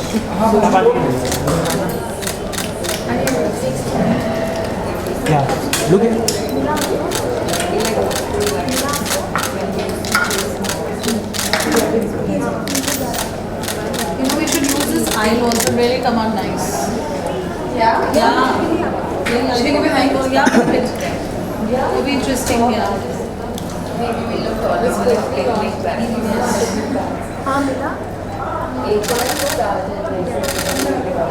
Yeah, look at. We should use this aisle also, really come out nice. Yeah? Yeah. Should we go behind? Oh, yeah. It'll be interesting, yeah. Maybe we look taller for the picnic हाँ बेटा एक बार तो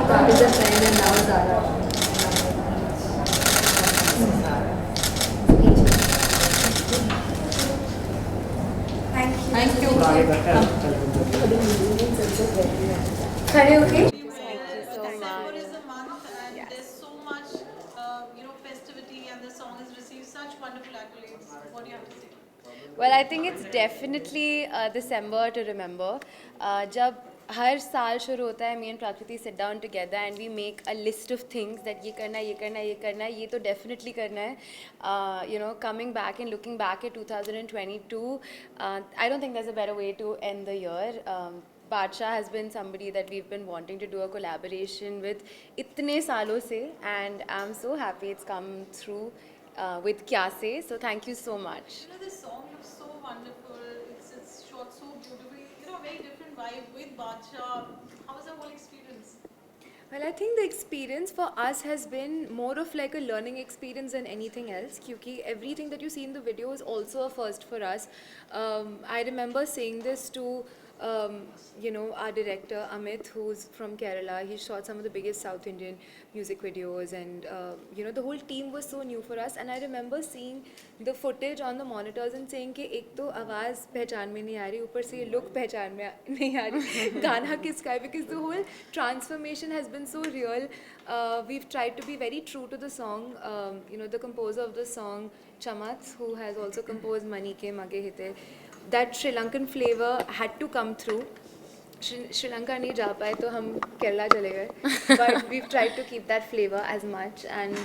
that is a friend and now Zara Thank you. खड़े होके December is a month and there's so much, festivity, and the song has received such wonderful accolades. What do you have to say? Well, I think it's definitely December to remember. जब हर साल शुरू होता है, me and Prakriti sit down together and we make a list of things that ये करना है, ये करना है, ये करना है, ये तो definitely करना है. Coming back and looking back at 2022, I don't think there's a better way to end the year. Badsha has been somebody that we've been wanting to do a collaboration with itne saalon se, and I'm so happy it's come through with Kya Se. So thank you so much. This song looks so wonderful. It's shot so beautifully. Very different vibe with Bacha. How was the whole experience? Well, I think the experience for us has been more of like a learning experience than anything else. Because everything that you see in the video is also a first for us. I remember saying this to our director Amit, who's from Kerala. He shot some of the biggest South Indian music videos, and the whole team was so new for us. And I remember seeing the footage on the monitors and saying कि एक तो आवाज़ पहचान में नहीं आ रही, ऊपर से ये look पहचान में नहीं आ रही, गाना किसका है, because the whole transformation has been so real. We've tried to be very true to the song. The composer of the song, Chamat, who has also composed Mani Ke Mage Hite, that Sri Lankan flavor had to come through. Sri Lanka नहीं जा पाए तो हम केरला चले गए, but we've tried to keep that flavor as much, and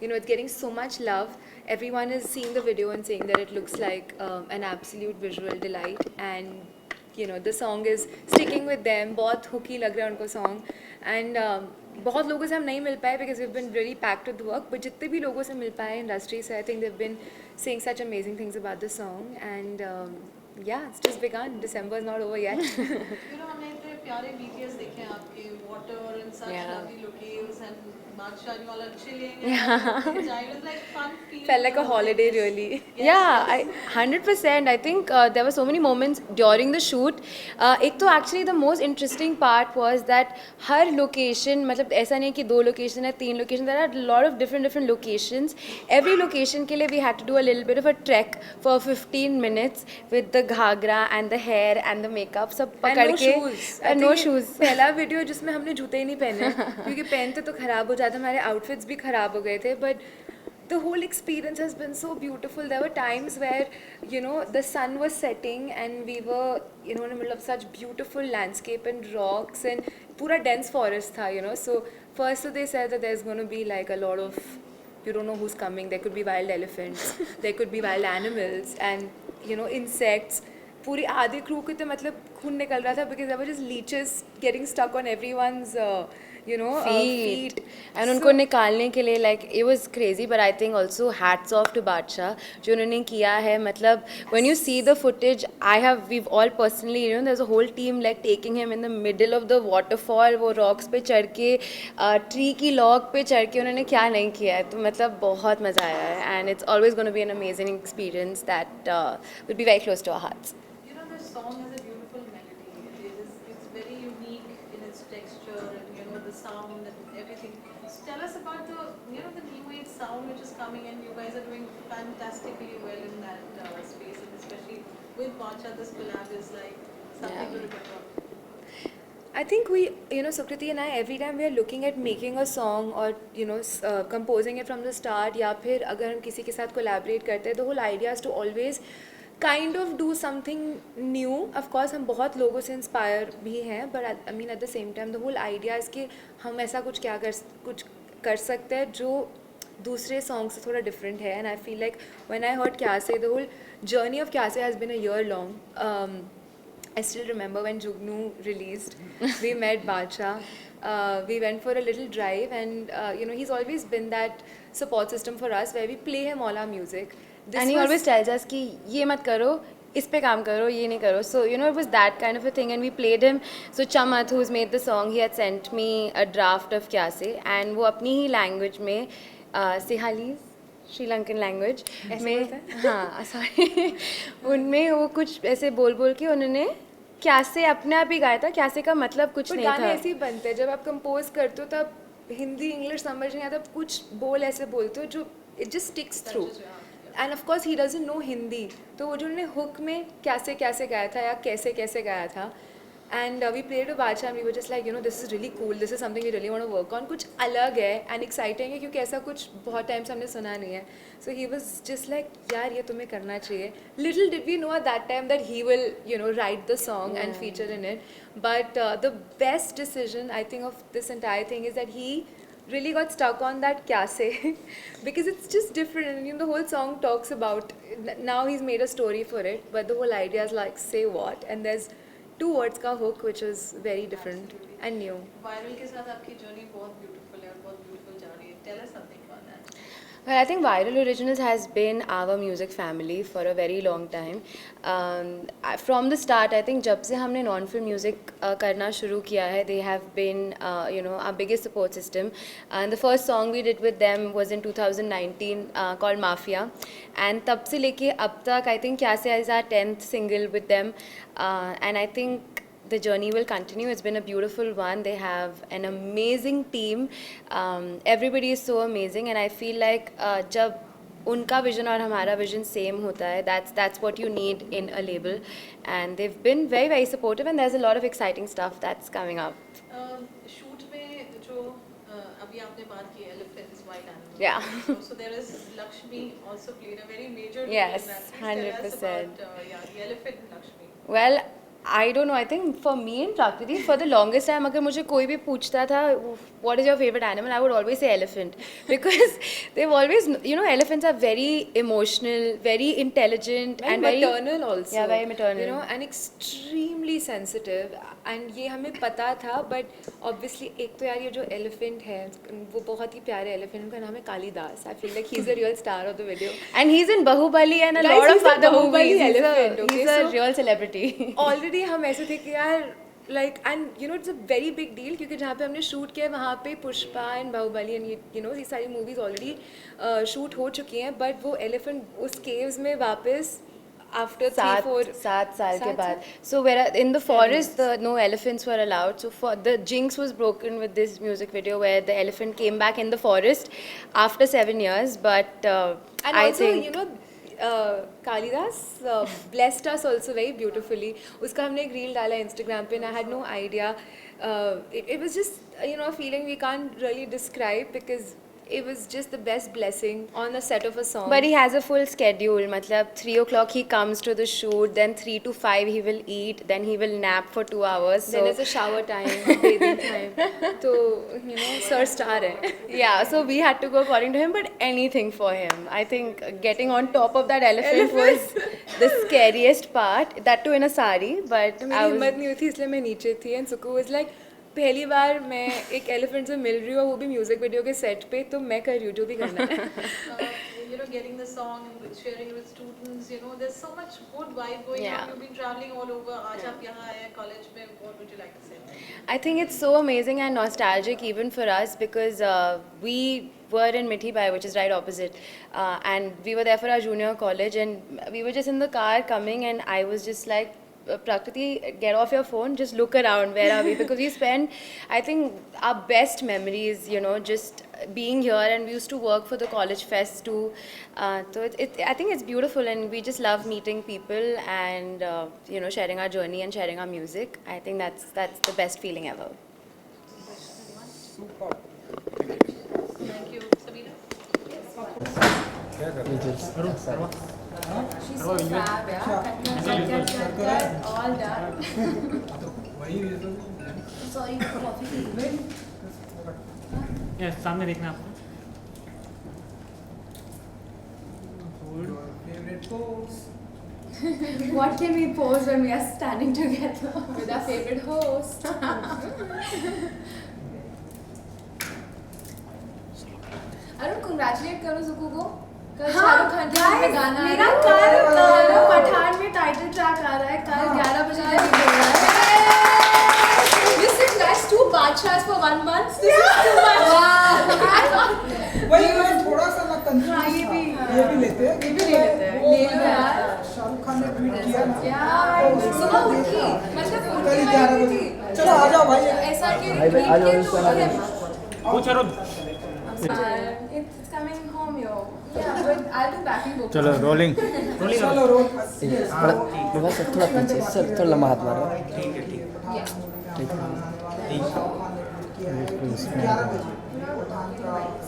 it's getting so much love. Everyone is seeing the video and saying that it looks like an absolute visual delight, and the song is sticking with them. बहुत hooky लग रहा है उनको song, and बहुत लोगों से हम नहीं मिल पाए because we've been really packed with work, but जितने भी लोगों से मिल पाए industry से, I think they've been saying such amazing things about the song, and yeah, it's just begun. December is not over yet. हमने इतने प्यारे BTS देखे हैं आपके, water and such lovely locales, and Badsha, you all are chilling. It was like fun. Felt like a holiday, really. Yeah, 100%. I think there were so many moments during the shoot. एक तो actually the most interesting part was that her location, मतलब ऐसा नहीं कि 2 location है, 3 location. There are a lot of different locations. Every location के लिए we had to do a little bit of a trek for 15 minutes with the Ghaghara and the hair and the makeup सब पकड़ के. And no shoes. पहला video जिसमें हमने जूते ही नहीं पहने, क्योंकि पहनते तो खराब हो जाते, हमारे outfits भी खराब हो गए थे, but the whole experience has been so beautiful. There were times where the sun was setting and we were in the middle of such beautiful landscape and rocks, and pura dense forest tha, so first they said that there's going to be like a lot of, you don't know who's coming, there could be wild elephants, there could be wild animals, and insects. पूरी आधे crew के तो मतलब खून निकल रहा था because there were just leeches getting stuck on everyone's feet. And उनको निकालने के लिए like it was crazy, but I think also hats off to Badsha जो उन्होंने किया है. मतलब when you see the footage, we've all personally, there's a whole team like taking him in the middle of the waterfall, वो rocks पे चढ़ के tree की log पे चढ़ के उन्होंने क्या नहीं किया है, तो मतलब बहुत मज़ा आया है, and it's always going to be an amazing experience that will be very close to our hearts. This song has a beautiful melody. It's very unique in its texture and the sound and everything. So tell us about the the new age sound which is coming, and you guys are doing fantastically well in that space, and especially with Bacha, this collab is like something to remember. I think we, Sukriti and I, every time we are looking at making a song or, composing it from the start, या फिर अगर हम किसी के साथ collaborate करते हैं, the whole idea is to always kind of do something new. Of course, हम बहुत लोगों से inspire भी हैं, but I mean at the same time, the whole idea is कि हम ऐसा कुछ कर सकते हैं जो दूसरे songs से थोड़ा different है. And I feel like when I heard Kya Se, the whole journey of Kya Se has been a year long. I still remember when Jugnu released, we met Bacha. We went for a little drive, and he's always been that support system for us where we play him all our music. And he always tells us कि ये मत करो, इस पे काम करो, ये नहीं करो. So it was that kind of a thing, and we played him. So Chamat, who's made the song, he had sent me a draft of क्या से, and वो अपनी ही language में Sinhalese, श्रीलंकन लैंग्वेज में, हाँ सॉरी, उनमें वो कुछ ऐसे बोल बोल के उन्होंने क्या से अपने आप ही गाया था. क्या से का मतलब कुछ नहीं था. गाने ऐसे ही बनते हैं, जब आप कंपोज करते हो तब हिंदी इंग्लिश समझ नहीं आता, कुछ बोल ऐसे बोलते हो जो it just sticks through. End of course he doesn't know Hindi, तो वो जो उन्होंने हुक में कैसे कैसे गाया था या कैसे कैसे गाया था. And we played to Badshah and we were just like this is really cool, this is something we really want to work on. कुछ अलग है एंड एक्साइटिंग है क्योंकि ऐसा कुछ बहुत टाइम से हमने सुना नहीं है. So he was just like यार ये तुम्हें करना चाहिए. Little did we know at that time that he will write the song and feature in it. But the best decision I think of this entire thing is that he really got stuck on that kya se because it's just different, and the whole song talks about, now he's made a story for it, but the whole idea is like say what, and there's 2 words ka hook which is very different and new. Viral के साथ आपकी journey बहुत beautiful है और बहुत beautiful जा रही है. Tell us something about that. Well, I think Viral Originals has been our music family for a very long time. From the start, I think जब से हमने non-film music करना शुरू किया है, they have been, our biggest support system. And the first song we did with them was in 2019 called Mafia. And तब से लेके अब तक, I think क्या से is our 10th single with them. And I think the journey will continue. It's been a beautiful one. They have an amazing team. Everybody is so amazing, and I feel like जब उनका vision और हमारा vision same होता है, that's what you need in a label. And they've been very very supportive, and there's a lot of exciting stuff that's coming up. Shoot में जो अभी आपने बात की elephants, white animals. Yeah. So there is Lakshmi also played a very major role Yes, in that. Please tell us 100%. about the elephant Lakshmi. Well, I don't know. I think for me and Prakriti, for the longest time, अगर मुझे कोई भी पूछता था what is your favorite animal, I would always say elephant, because they've always, elephants are very emotional, very intelligent, and very maternal also. Yeah, very maternal. And extremely sensitive. And ये हमें पता था, but obviously एक तो यार ये जो elephant है वो बहुत ही प्यारे elephant, उनका नाम है Kalidas. I feel like he's the real star of the video. And he's in Bahubali and a Guys, lot he's of a other Bahubali movies. elephant, okay? He's a So real celebrity. Already हम ऐसे थे कि यार like, and it's a very big deal क्योंकि जहाँ पे हमने shoot किया वहाँ पे पुष्पा एंड बाहुबली एंड ये सारी मूवीज ऑलरेडी शूट हो चुकी हैं, बट वो एलिफेंट उस केव्स में वापस after 7 साल के बाद. So where in the forest no elephants were allowed. So for the jinx was broken with this music video where the elephant came back in the forest after 7 years. But and I also think Kalidas blessed us also very beautifully. उसका हमने एक reel डाला Instagram पे, and I had no idea. It was just a feeling we can't really describe because it was just the best blessing on the set of a song. But he has a full schedule. मतलब 3 o'clock he comes to the shoot, then 3 to 5 he will eat, then he will nap for 2 hours. Then there's a shower time, bathing time. So sir star hai. Yeah, so we had to go according to him, but anything for him. I think getting on top of that elephant was the scariest part. That too in a sari, but मेरी हिम्मत नहीं हुई थी इसलिए मैं नीचे थी, and Suku was like पहली बार मैं एक एलिफेंट से मिल रही हूँ, वो भी म्यूजिक वीडियो के सेट पे, तो मैं कर रही हूँ जो भी करना है. Getting the song and sharing it with students, there's so much good vibe going on. You've been traveling all over. आज आप यहाँ आए college में. What would you like to say? I think it's so amazing and nostalgic even for us because we were in Mithi Bai, which is right opposite, and we were there for our junior college, and we were just in the car coming, and I was just like, Prakriti, get off your phone, just look around, where are we? Because we spent, I think, our best memories, just being here, and we used to work for the college fest too. So I think it's beautiful, and we just love meeting people and sharing our journey and sharing our music. I think that's the best feeling ever. Thank you, Sabina. She's so fab, yeah. Cut, all done. Sorry, coffee. Yes सामने देखना आपको. Favorite pose. What can we pose when we are standing together with our favorite host? I don't congratulate करो सुकू को कल शाहरुख खान की film में गाना मेरा कल पठान में टाइटल ट्रैक आ रहा है कल 11 बजे रिलीज हो रहा है Listen guys, 2 बादशाहs for 1 month. This is too much. वही मैं थोड़ा सा ना कंफ्यूज ये भी लेते हैं ये भी ले लेते हैं ले लो यार शाहरुख खान ने ट्वीट किया ना यार सुबह उठी मतलब कल उठी 11 बजे चलो आ जाओ भाई ऐसा कि पूछ Arun It's coming home, yo. Yeah, but I'll do backing vocals. चलो रोलिंग चलो रोल थोड़ा पीछे सर थोड़ा लम्बा हाथ मारो ठीक है ठीक Yeah.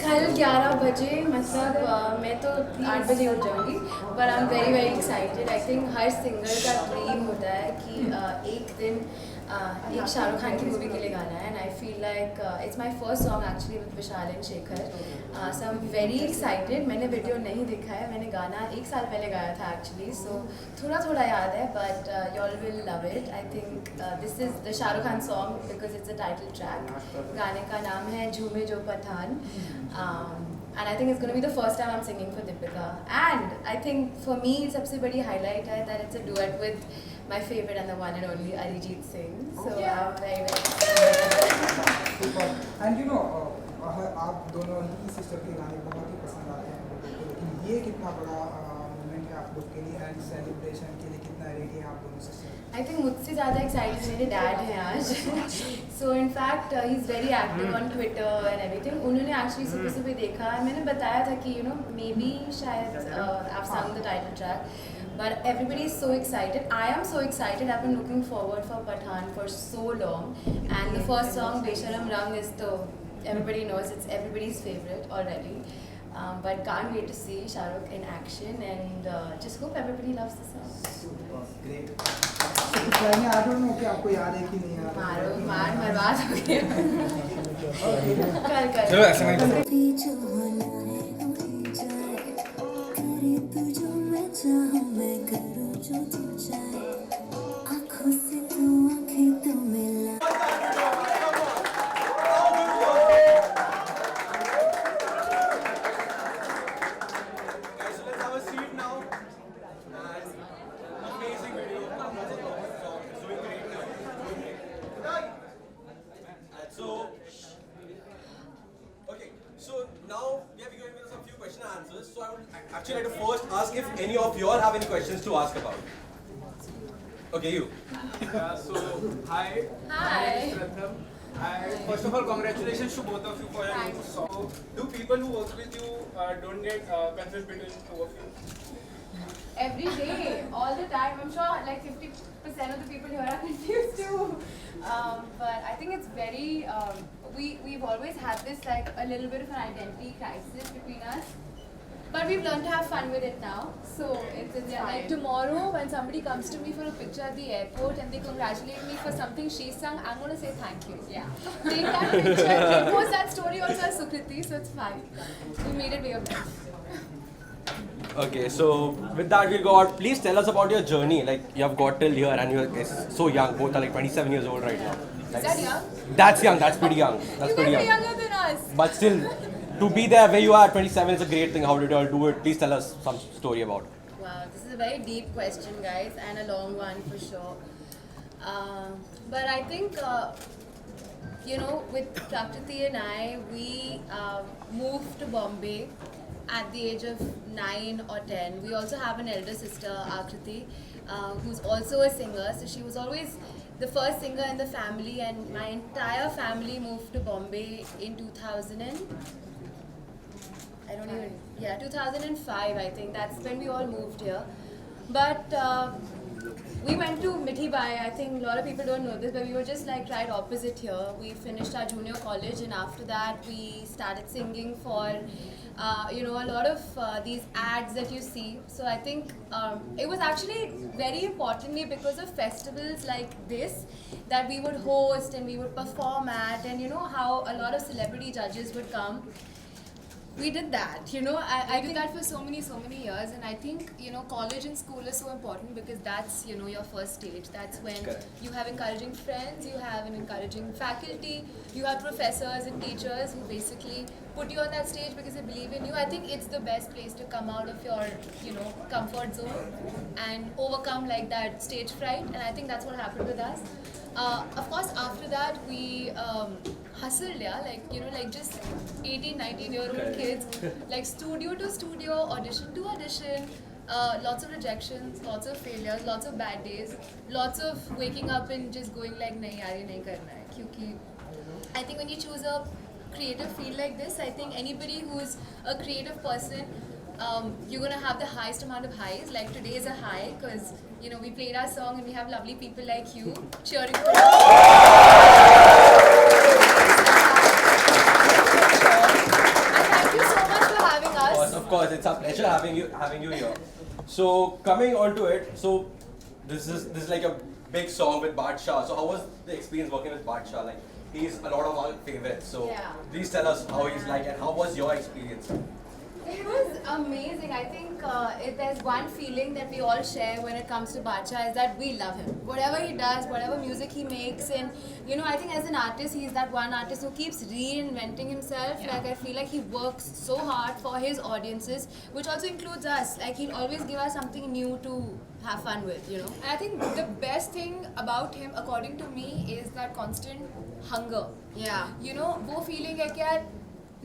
कल 11 बजे मतलब मैं तो 8 बजे उठ जाऊंगी पर I am very very excited I think her singer का ड्रीम होता है कि एक दिन एक शाहरुख खान की मूवी के लिए गाना है and I feel like it's my first song actually with Vishal and Shekhar so I am very excited मैंने वीडियो नहीं देखा है मैंने गाना 1 साल पहले गाया था एक्चुअली सो थोड़ा थोड़ा याद है but you all will love it I think this is the Shahrukh Khan song because it's a title track गाने का नाम है झूमे जो Pathan and I think it's going to be the first time I'm singing for Deepika and I think for me सबसे बड़ी highlight है that it's a duet with my favorite and the one and only Arijit Singh so I'm very super and you know आप दोनों ही sister के गाने बहुत ही पसंद आते हैं लोगों को लेकिन ये कितना बड़ा मोमेंट है आप लोग के लिए एंड सेलिब्रेशन के लिए कितना रेडी है आप दोनों सिस्टर I think मुझसे ज़्यादा excited मेरे डैड हैं आज so in fact he's very active on Twitter and everything उन्होंने actually सुबह सुबह देखा मैंने बताया था कि you know maybe शायद I've sung the title track but everybody is so excited I am so excited I've been looking forward for Pathaan for so long and the first song Besharam Rang is to everybody knows it's everybody's favorite already but can't wait to see Shahrukh in action and just hope everybody loves the song great I don't know कि आपको याद है कि नहीं याद मार बर्बाद हो गया कर चलो ऐसा नहीं So now we have been going with some few question and answers. So I would actually like to first ask if any of you all have any questions to ask about. Okay, you. So hi. Hi. Pratham. First of all, congratulations to both of you for your new song. Do people who work with you don't get confused between two of you? Every day, all the time. I'm sure like 50% of the people here are confused too. But I think it's very, we've always had this like a little bit of an identity crisis between us. But we've learned to have fun with it now. So it's Yeah, fine. like tomorrow when somebody comes to me for a picture at the airport and they congratulate me for something she sung, I'm going to say thank you. Yeah. Take that picture, post that story also as Sukriti, so it's fine. We made it way of life. Okay, so with that we'll go out. Please tell us about your journey. Like you have got till here and you're so young. Both are like 27 years old right now. Is that young? That's young. That's pretty young. That's You pretty guys are young. younger than us. But still, to be there where you are at 27 is a great thing. How did you all do it? Please tell us some story about it. Wow, this is a very deep question, guys, and a long one for sure. But I think, you know, with Prakriti and I, we moved to Bombay at the age of 9 or 10. We also have an elder sister, Akriti, who's also a singer. So she was always the first singer in the family, and my entire family moved to Bombay in 2005, I think. That's when we all moved here. But we went to Mithibai. I think a lot of people don't know this, but we were just like right opposite here. We finished our junior college, and after that we started singing for you know, a lot of these ads that you see. So I think it was actually very importantly because of festivals like this that we would host and we would perform at, and you know how a lot of celebrity judges would come. We did that, you know. I did that for so many years, and I think, you know, college and school is so important because that's, you know, your first stage. That's when Correct. you have encouraging friends, you have an encouraging faculty, you have professors and teachers who basically put you on that stage because they believe in you. I think it's the best place to come out of your, you know, comfort zone and overcome like that stage fright, and I think that's what happened with us. Of course, after that we hustled, yeah, like, you know, like just 18, 19-year-old kids, like studio to studio, audition to audition, lots of rejections, lots of failures, lots of bad days, lots of waking up and just going like, nahi yaar, ye nahi karna hai. Kyunki I think when you choose a creative field like this, I think anybody who's a creative person, you're gonna have the highest amount of highs. Like today is a high because, you know, we played our song and we have lovely people like you cheering for us. And thank you so much for having us. Of course, it's a pleasure having you here. So coming on to it, so this is like a big song with Badshah. So how was the experience working with Badshah? Like, he's a lot of our favorites. So Yeah. please tell us how he's like and how was your experience? It was amazing. I think if there's one feeling that we all share when it comes to Badshah is that we love him. Whatever he does, whatever music he makes, and you know, I think as an artist, he's that one artist who keeps reinventing himself. Yeah. Like I feel like he works so hard for his audiences, which also includes us. Like he'll always give us something new to have fun with, you know. And I think the best thing about him, according to me, is that constant hunger. Yeah. You know, वो feeling है कि यार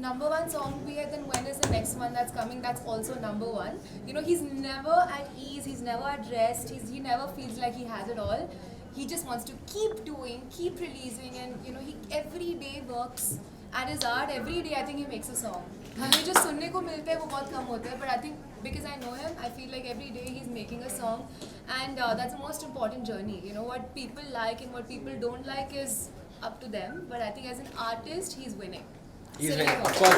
number one song bhi hai, then when is the next one that's coming? That's also number one. You know, he's never at ease, he's never at rest, he never feels like he has it all. He just wants to keep doing, keep releasing, and you know, he every day works at his art. Every day I think he makes a song. हमें जो सुनने को मिलते हैं वो बहुत कम होते हैं, but I think because I know him, I feel like every day he's making a song, and that's the most important journey. You know, what people like and what people don't like is up to them, but I think as an artist, he's winning. He's Silly winning. one. Of course.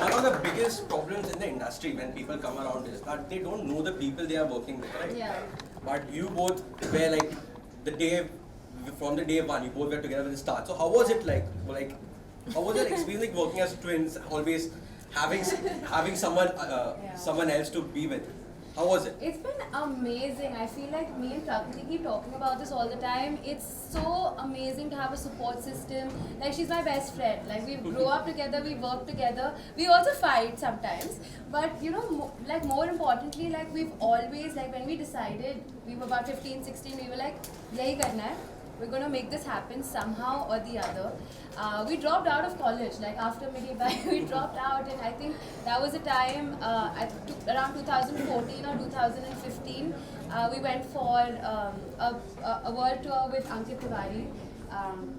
One of the biggest problems in the industry when people come around is that they don't know the people they are working with, right? Yeah. But you both were like from the day one, you both were together with the start. So how was it like? Like, how was your experience like working as twins, always having someone else to be with? How was it? It's been amazing. I feel like me and Prakriti keep talking about this all the time. It's so amazing to have a support system. Like, she's my best friend. Like, we grow up together, we work together. We also fight sometimes. But, you know, like, more importantly, like, we've always, like, when we decided, we were about 15, 16, we were like, yahi karna hai. We're going to make this happen somehow or the other. We dropped out of college, like after mid-year, we dropped out, and I think that was the time, around 2014 or 2015, we went for a world tour with Ankit Tiwari.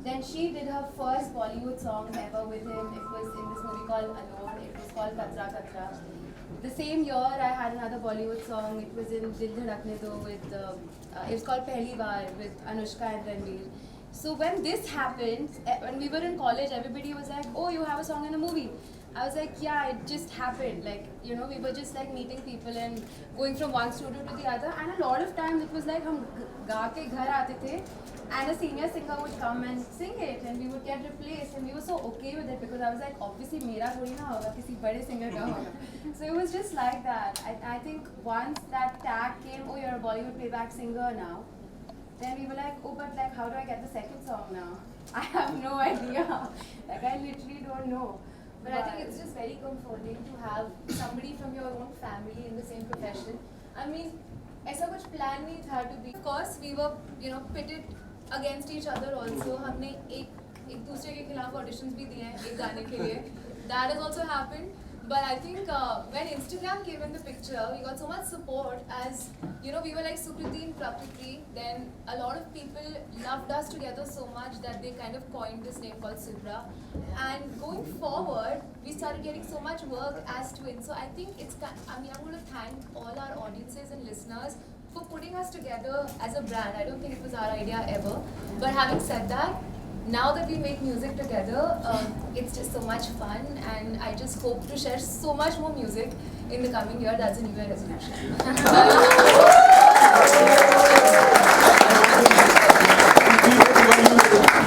Then she did her first Bollywood song ever with him. It was in this movie called Alone. It was called Katra Katra. The same year, I had another Bollywood song. It was in Dil Dhadakne Do with, it was called Pehli Baar with Anushka and Ranveer. So when this happened, when we were in college, everybody was like, oh, you have a song in a movie. I was like, yeah, it just happened. Like, you know, we were just like meeting people and going from one studio to the other. And a lot of times it was like, hum ga ke ghar aate the, and a senior singer would come and sing it, and we would get replaced, and we were so okay with it because I was like, obviously mera thodi na hoga, kisi bade singer ka hoga. So it was just like that. I think once that tag came, oh, you're a Bollywood playback singer now, then we were like, oh, but like, how do I get the second song now? I have no idea. Like, I literally don't know. But I think it's just very comforting to have somebody from your own family in the same profession. I mean, ऐसा कुछ plan नहीं था to be. Of course, we were, you know, pitted against each other also. हमने एक दूसरे के खिलाफ auditions भी दिए हैं एक गाने के लिए. That has also happened. But I think when Instagram came in the picture, we got so much support as, you know, we were like Sukriti and Prakriti. Then a lot of people loved us together so much that they kind of coined this name called Subra. And going forward, we started getting so much work as twins. So I think I'm going to thank all our audiences and listeners for putting us together as a brand. I don't think it was our idea ever. But having said that, now that we make music together, it's just so much fun, and I just hope to share so much more music in the coming year. That's a New Year resolution.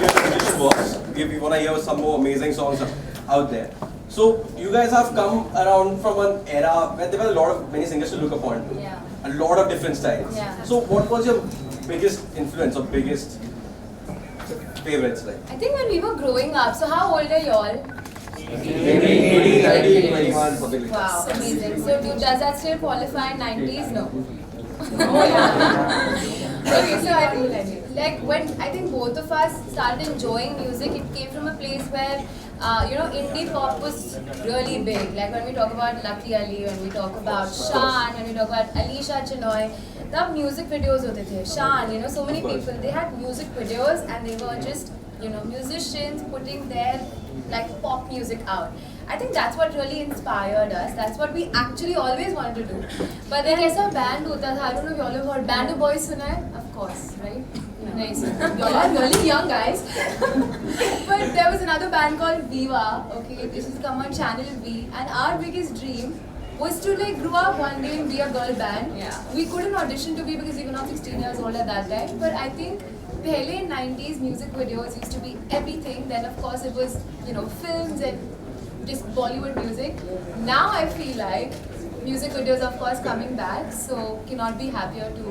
Your resolution was some more amazing songs out there. So you guys have come around from an era where there were many singers to look upon to. Yeah. A lot of different styles. Yeah. So what was your biggest influence or biggest favorites like? I think when we were growing up, so how old are you all? Maybe 80, 90, 21, something like that. Wow, amazing. So does that still qualify in 90s? No. Oh yeah. Okay, so I think like when I think both of us started enjoying music, it came from a place where indie pop was really big. Like when we talk about Lucky Ali, when we talk about Shan, when we talk about Alisha Chinoy, the music videos hote the. Shan, so many people, they had music videos and they were just, musicians putting their like pop music out. I think that's what really inspired us. That's what we actually always wanted to do. But then ऐसा band होता था. I don't know if you all have heard Band of Boys सुना है? Of course, right? Nice. You all are really young guys. But there was another band called Viva. Okay, this is come on Channel V, and our biggest dream was to like grow up one day and be a girl band. Yeah. We couldn't audition to be because we were not 16 years old at that time. But I think pehle in 90s music videos used to be everything. Then of course it was films and just Bollywood music. Now I feel like music videos of course coming back, so cannot be happier to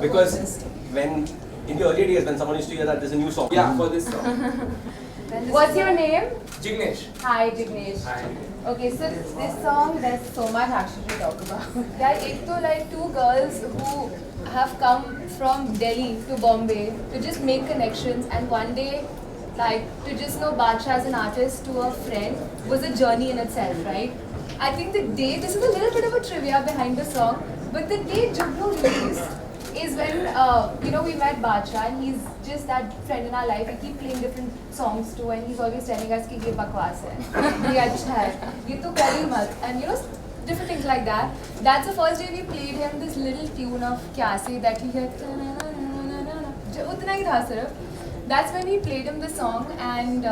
because coexist. when in the early days when someone used to hear that there's a new song. Yeah, for this song. What's your name? Jignesh. Hi Jignesh. Hi. Okay, so this song, there's so much actually to talk about. There are like two girls who have come from Delhi to Bombay to just make connections, and one day like to just know Bacha as an artist to a friend was a journey in itself, right? I think the day, this is a little bit of a trivia behind the song, but the day Jugnu released is when we met Bacha, and he's just that friend in our life. We keep playing different songs too, and he's always telling us कि ये बकवास है, ये अच्छा है, ये तो करी मत, and different things like that. That's the first day we played him this little tune of Kyasi that he had. उतना ही था सिर्फ. That's when we played him the song, and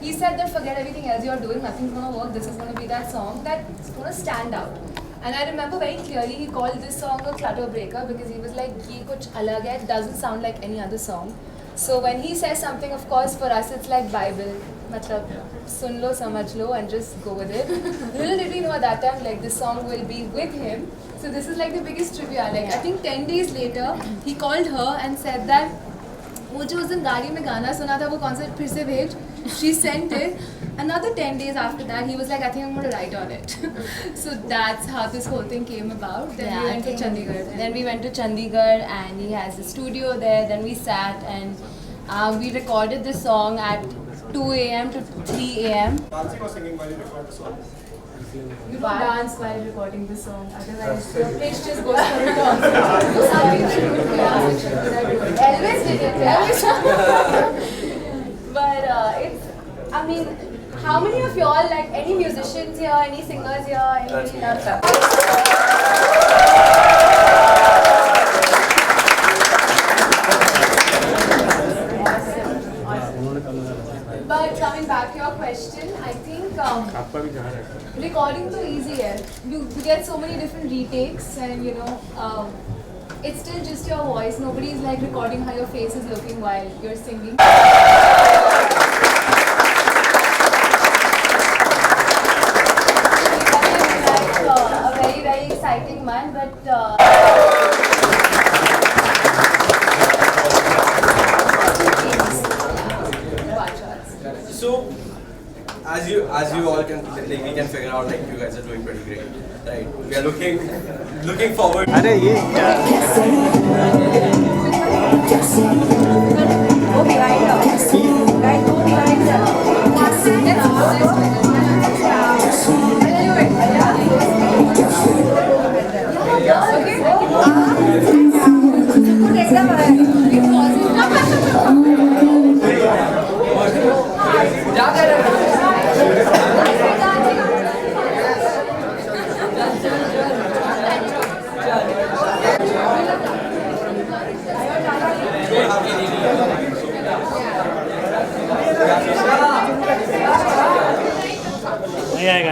he said that forget everything else you're doing, nothing's gonna work. This is gonna be that song that's gonna stand out. And I remember very clearly he called this song a clutter breaker because he was like, "Ye kuch alag hai, it doesn't sound like any other song." So when he says something, of course for us it's like Bible. Matlab, sun lo, samajh lo, and just go with it. Little did we know at that time, like this song will be with him. So this is like the biggest trivia. Like I think 10 days later, he called her and said that वो जो उस दिन गाड़ी में गाना सुना था वो कॉन्सर्ट फिर से भेज. She sent it. Another 10 days after that, he was like, I think I'm going to write on it. So that's how this whole thing came about. Then we went to Chandigarh. Then we went to Chandigarh and he has a studio there. Then we sat and we recorded this song at 2 a.m. to 3 a.m. Dancing or singing while you record the song? You don't dance while recording the song, otherwise your pitch just goes for a toss. Some people do dance, Elvis did it, But I mean, how many of y'all, like any musicians here, any singers here, anybody loves that? But coming back to your question, I think recording too easy hai. You get so many different retakes, and it's still just your voice. Nobody is like recording how your face is looking while you're singing. A very, very exciting month, but So, as you all can, like, we can figure out, like, you guys are doing pretty great, right? We are looking forward.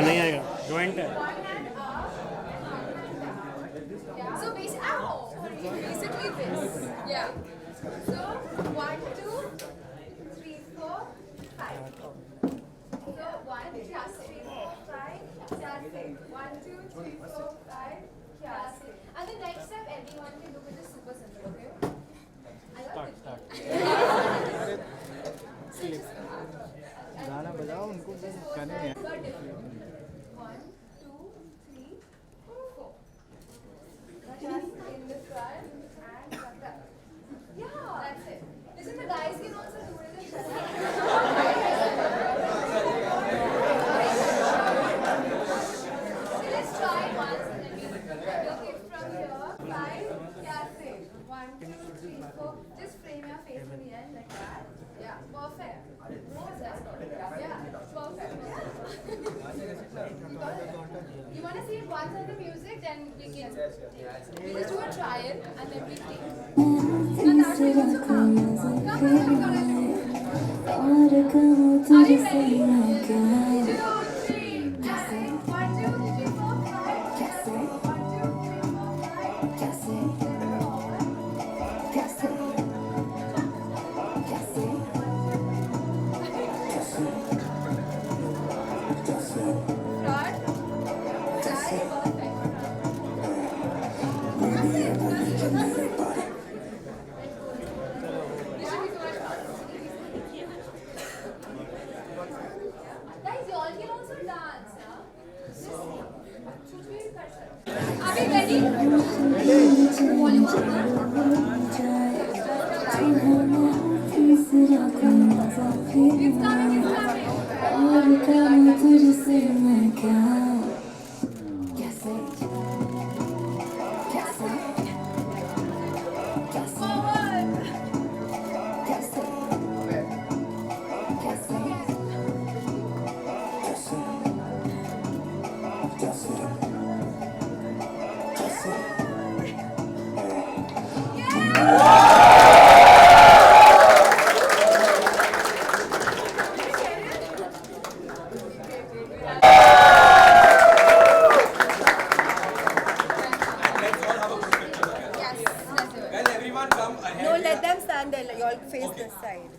नहीं आएगा joint है. So basically this. Yeah. So 1, 2, 3, 4, 5. Perfect. Yeah, perfect. You want to see it once on the music, then we can. We'll just do a trial and then we take. No, that's why you also come. Come, are you ready? 2, 3, 1, 2, 3, 4, 5. Guys, you all can also dance, huh? Are we ready? Volume up, It's coming, Let's all have a good picture together. Yes, let's do it. Guys, everyone come ahead. No, let them stand there. You all face this side.